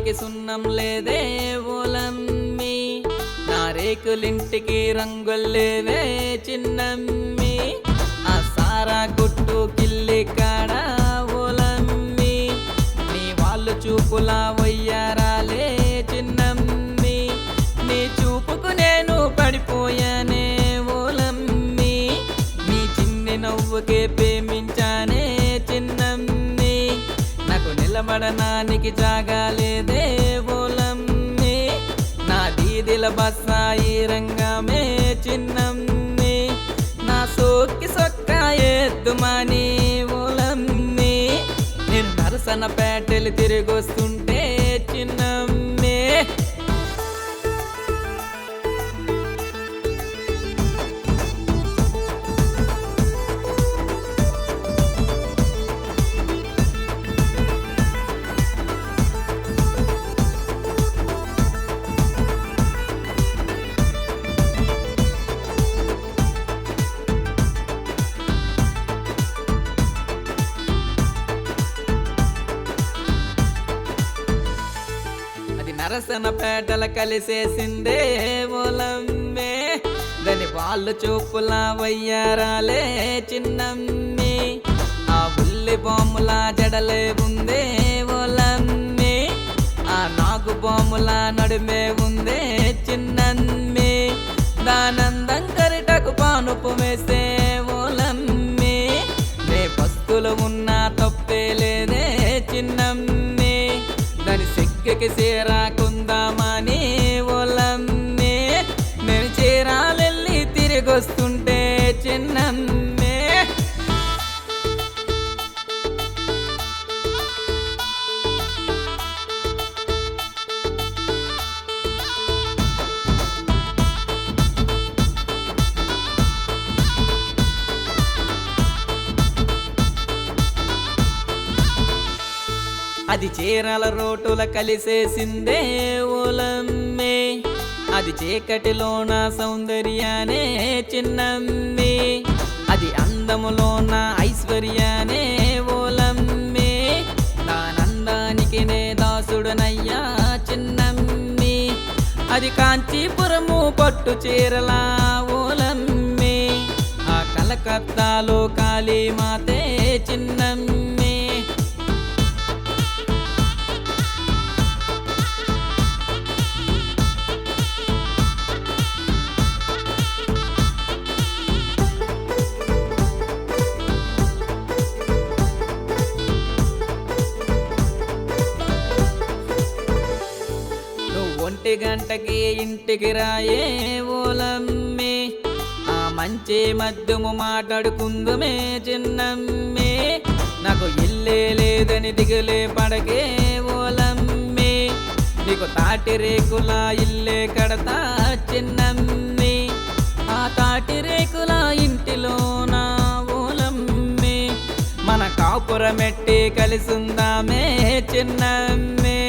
ఇంటికి సున్నం లేదే ఓలమ్మి, నా రేకులింటికి రంగులేవే చిన్నమ్మి, ఆ సారా కొట్టు కిల్లి కాడ ఓలమ్మి, నీ వాళ్ళు చూపులా వయ్యారాలే చిన్నమ్మి, నీ చూపుకు నేను పడిపోయానే ఓలమ్మి, నీ చిన్ని నవ్వుకే ప్రేమించానే చిన్నమ్మి, నాకు నిలబడనానికి జాగాలేదే ఓలమ్మి, నా దీదిల బస్సాయి రంగమే చిన్నమ్మి, నా సోక్కి సొక్కా ఎద్దుమాని ఓలమ్మి, నేను నరసన పేటలు తిరిగొస్తుంటే చిన్నమ్మి. అది నరసన పేటల కలిసేసిందే ఓలమ్మే, దాని వాళ్ళు చూపులా వయ్యారాలే చిన్నమ్మి, ఆ ఉల్లి బాముల జడలే ఉందే ఓలమ్మి, ఆ నాగు బాముల నడుమే ఉందే చిన్నమ్మి, దానందం కరిటకు పానుపు వేసే ఓలమ్మి, నే పస్తులు ఉన్నా తప్పే లేదే చిన్నమ్మి, దాని సిగ్గకి చేరాకుందామని ఓలమ్మి, నేను చీరాలెళ్ళి తిరిగొస్తుంటే చిన్నమ్మి. అది చీరల రోటుల కలిసేసిందే ఓలమ్మి, అది చీకటిలోన సౌందర్యానే చిన్నమ్మి, అది అందములోన ఐశ్వర్యానే ఓలమ్మి, దానందానికి నే దాసుడనయ్యా చిన్నమ్మి, అది కాంచీపురము పట్టు చీరలా ఓలమ్మి, ఆ కలకత్తాలో కాళీమాతే చిన్నమ్మి. ఒంటి గంటకి ఇంటికి రాయే ఓలమ్మి, ఆ మంచి మద్యము మాట్లాడుకుందుమే చిన్నమ్మి, నాకు ఇల్లే లేదని దిగులే పడకే ఓలమ్మి, నీకు తాటి రేకుల ఇల్లే కడతా చిన్నమ్మి, ఆ తాటి రేకుల ఇంటిలో నా ఓలమ్మి, మన కాపురమెట్టి కలిసుందామే చిన్నమ్మి.